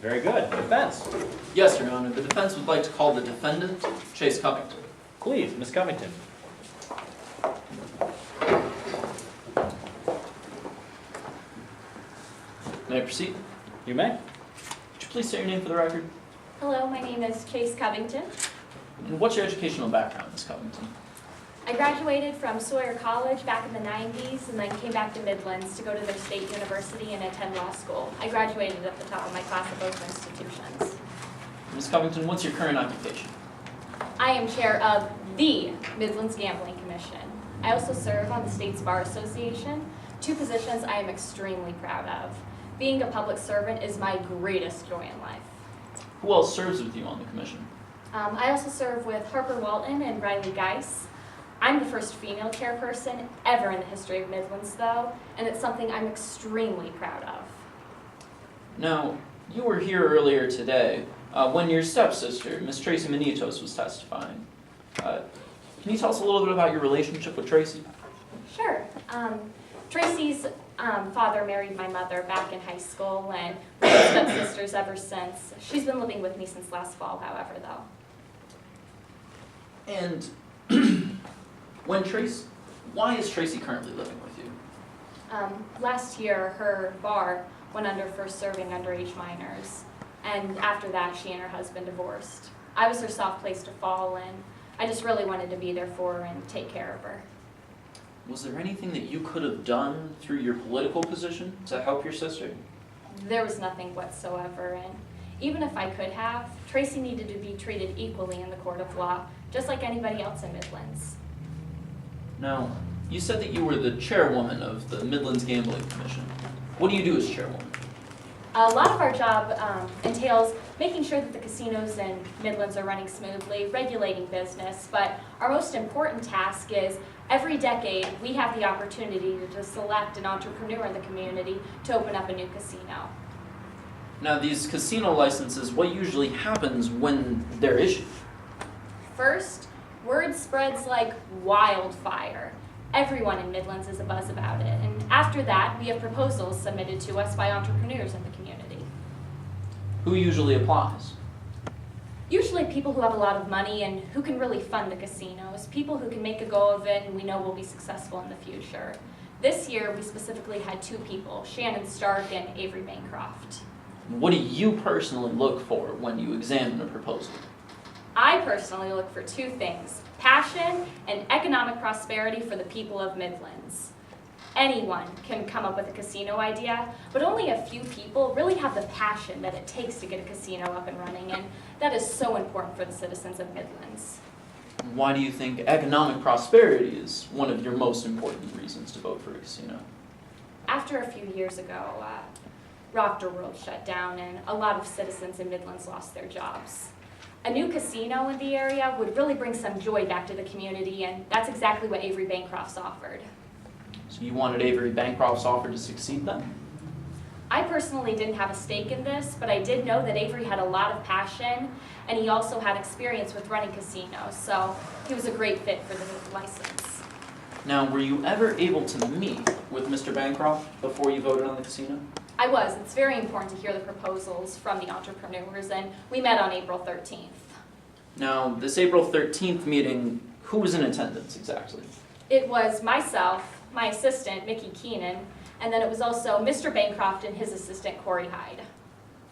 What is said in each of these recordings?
Very good. Defense. Yes, Your Honor. The defense would like to call the defendant, Chase Covington. Please, Ms. Covington. May I proceed? You may. Would you please state your name for the record? Hello, my name is Chase Covington. And what's your educational background, Ms. Covington? I graduated from Sawyer College back in the 90s and then came back to Midlands to go to their state university and attend law school. I graduated at the top of my class at both institutions. Ms. Covington, what's your current occupation? I am chair of the Midlands Gambling Commission. I also serve on the State's Bar Association, two positions I am extremely proud of. Being a public servant is my greatest joy in life. Who else serves with you on the commission? I also serve with Harper Walton and Riley Geis. I'm the first female chairperson ever in the history of Midlands, though, and it's something I'm extremely proud of. Now, you were here earlier today when your stepsister, Miss Tracy Manitos, was testifying. Can you tell us a little bit about your relationship with Tracy? Sure. Tracy's father married my mother back in high school, and we've been stepsisters ever since. She's been living with me since last fall, however, though. And why is Tracy currently living with you? Last year, her bar went under for serving underage minors, and after that, she and her husband divorced. I was her soft place to fall in. I just really wanted to be there for her and take care of her. Was there anything that you could have done through your political position to help your sister? There was nothing whatsoever, and even if I could have, Tracy needed to be treated equally in the court of law, just like anybody else in Midlands. Now, you said that you were the chairwoman of the Midlands Gambling Commission. What do you do as chairwoman? A lot of our job entails making sure that the casinos in Midlands are running smoothly, regulating business, but our most important task is every decade we have the opportunity to select an entrepreneur in the community to open up a new casino. Now, these casino licenses, what usually happens when they're issued? First, word spreads like wildfire. Everyone in Midlands is abuzz about it. And after that, we have proposals submitted to us by entrepreneurs in the community. Who usually applies? Usually people who have a lot of money and who can really fund the casinos, people who can make a go of it and we know will be successful in the future. This year, we specifically had two people, Shannon Stark and Avery Bancroft. What do you personally look for when you examine a proposal? I personally look for two things, passion and economic prosperity for the people of Midlands. Anyone can come up with a casino idea, but only a few people really have the passion that it takes to get a casino up and running, and that is so important for the citizens of Midlands. Why do you think economic prosperity is one of your most important reasons to vote for a casino? After a few years ago, Rockter World shut down and a lot of citizens in Midlands lost their jobs. A new casino in the area would really bring some joy back to the community, and that's exactly what Avery Bancroft's offered. So you wanted Avery Bancroft's offer to succeed then? I personally didn't have a stake in this, but I did know that Avery had a lot of passion, and he also had experience with running casinos, so he was a great fit for the license. Now, were you ever able to meet with Mr. Bancroft before you voted on the casino? I was. It's very important to hear the proposals from the entrepreneurs, and we met on April 13th. Now, this April 13th meeting, who was in attendance exactly? It was myself, my assistant, Mickey Keenan, and then it was also Mr. Bancroft and his assistant, Corey Hyde.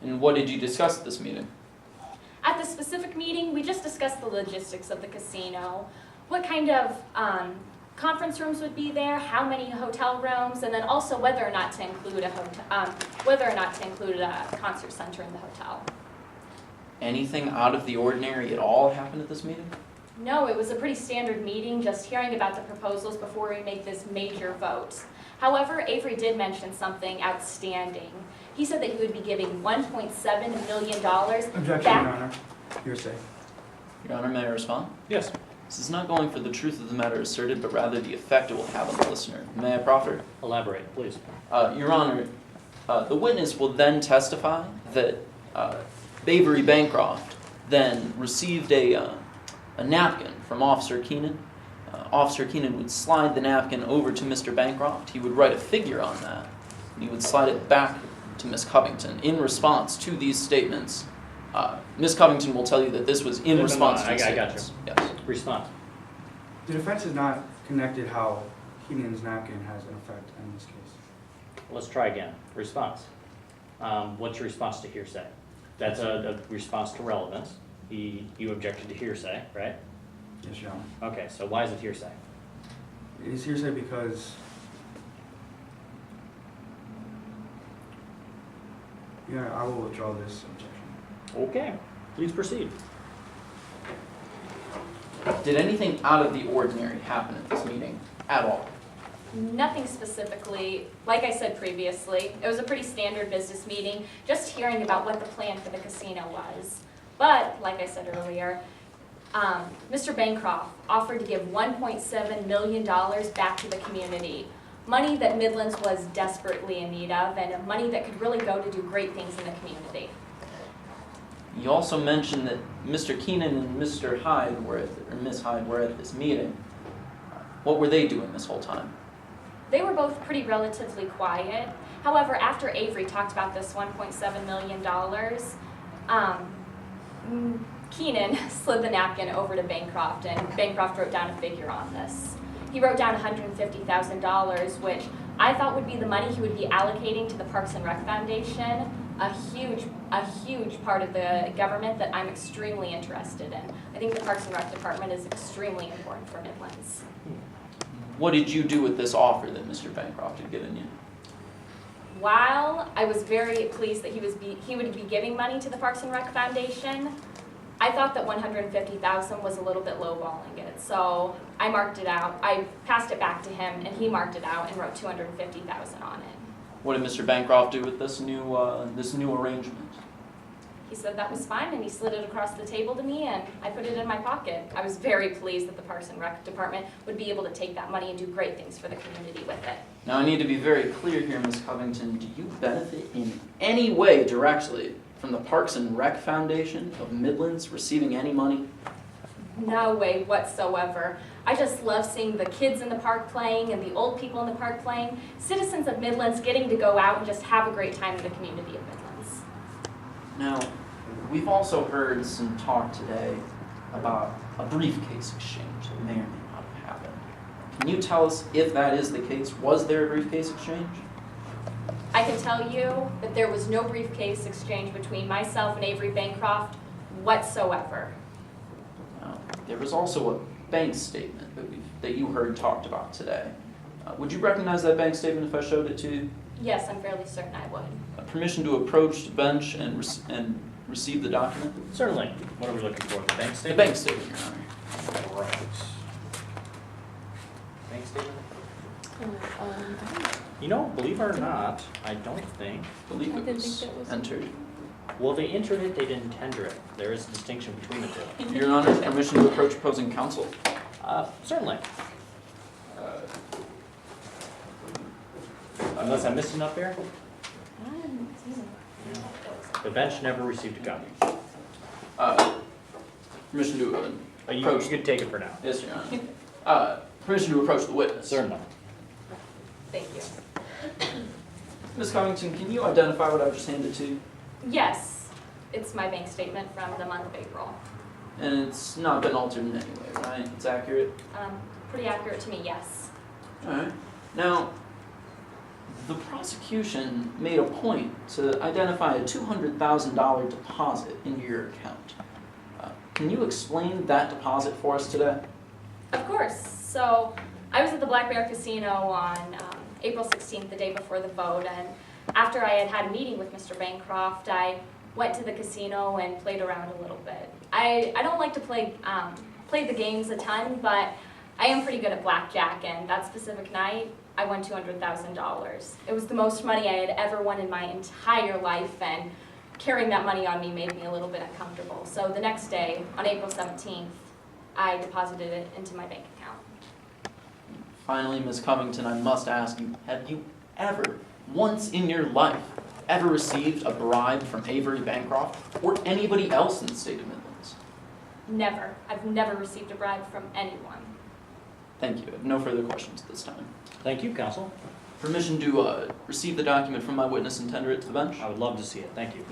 And what did you discuss at this meeting? At the specific meeting, we just discussed the logistics of the casino, what kind of conference rooms would be there, how many hotel rooms, and then also whether or not to include a concert center in the hotel. Anything out of the ordinary at all happened at this meeting? No, it was a pretty standard meeting, just hearing about the proposals before we make this major vote. However, Avery did mention something outstanding. He said that he would be giving $1.7 million Objection, back. Your Honor. Hearsay. Your Honor, may I respond? Yes. This is not going for the truth of the matter asserted, but rather the effect it will have on the listener. May I proffer? Elaborate, please. Your Honor, the witness will then testify that Avery Bancroft then received a napkin from Officer Keenan. Officer Keenan would slide the napkin over to Mr. Bancroft. He would write a figure on that, and he would slide it back to Ms. Covington in response to these statements, Ms. Covington will tell you that this was in No, response to these I got statements. Yes. Response. The defense has not connected how Keenan's napkin has an effect in this case. Let's try again. Response. What's your response to hearsay? That's a response to relevance. You objected to hearsay, right? Yes, Your Honor. Okay, so why is it hearsay? It is hearsay because I will withdraw this objection. Okay, please proceed. Did anything out of the ordinary happen at this meeting at all? Nothing specifically. Like I said previously, it was a pretty standard business meeting, just hearing about what the plan for the casino was. But, like I said earlier, Mr. Bancroft offered to give $1.7 million back to the community. Money that Midlands was desperately in need of, and money that could really go to do great things in the community. You also mentioned that Mr. Keenan and Mr. Hyde or Ms. Hyde were at this meeting. What were they doing this whole time? They were both pretty relatively quiet. However, after Avery talked about this $1.7 million, Keenan slid the napkin over to Bancroft, and Bancroft wrote down a figure on this. He wrote down $150,000, which I thought would be the money he would be allocating to the Parks and Rec Foundation, a huge part of the government that I'm extremely interested in. I think the Parks and Rec Department is extremely important for Midlands. What did you do with this offer that Mr. Bancroft had given you? While I was very pleased that he would be giving money to the Parks and Rec Foundation, I thought that $150,000 was a little bit lowballing it, so I marked it out. I passed it back to him, and he marked it out and wrote $250,000 on it. What did Mr. Bancroft do with this new arrangement? He said that was fine, and he slid it across the table to me, and I put it in my pocket. I was very pleased that the Parks and Rec Department would be able to take that money and do great things for the community with it. Now I need to be very clear here, Ms. Covington. Do you benefit in any way directly from the Parks and Rec Foundation of Midlands receiving any money? No way whatsoever. I just love seeing the kids in the park playing and the old people in the park playing, citizens of Midlands getting to go out and just have a great time in the community of Midlands. Now, we've also heard some talk today about a briefcase exchange that may or may not have happened. Can you tell us if that is the case? Was there a briefcase exchange? I can tell you that there was no briefcase exchange between myself and Avery Bancroft whatsoever. Now, there was also a bank statement that you heard talked about today. Would you recognize that bank statement if I showed it to you? Yes, I'm fairly certain I would. Permission to approach the bench and receive the document? Certainly. What are we looking for? The bank The statement? bank statement, Your Honor. Right. Bank statement? You know, believe it or not, I don't think. I believe I it didn't was think that was- entered. Well, they entered it, they didn't tender it. There is a distinction between the two. Your Honor, permission to approach opposing counsel? Certainly. Unless I'm missing up there, I didn't see that. the bench never received a copy. Permission to You approach. can take it for now. Yes, Your Honor. Permission to approach the witness. Certainly. Thank you. Ms. Covington, can you identify what I've just handed to you? Yes, it's my bank statement from the month of April. And it's not been altered in any way, right? It's accurate? Pretty accurate to me, yes. Alright. Now, the prosecution made a point to identify a $200,000 deposit into your account. Can you explain that deposit for us today? Of course. So I was at the Black Bear Casino on April 16th, the day before the vote, and after I had had a meeting with Mr. Bancroft, I went to the casino and played around a little bit. I don't like to play the games a ton, but I am pretty good at blackjack, and that specific night, I won $200,000. It was the most money I had ever won in my entire life, and carrying that money on me made me a little bit uncomfortable. So the next day, on April 17th, I deposited it into my bank account. Finally, Ms. Covington, I must ask you, have you ever, once in your life, ever received a bribe from Avery Bancroft or anybody else in the state of Midlands? Never. I've never received a bribe from anyone. Thank you. I have no further questions at this time. Thank you, counsel. permission to receive the document from my witness and tender it to the bench? I would love to see it, thank you.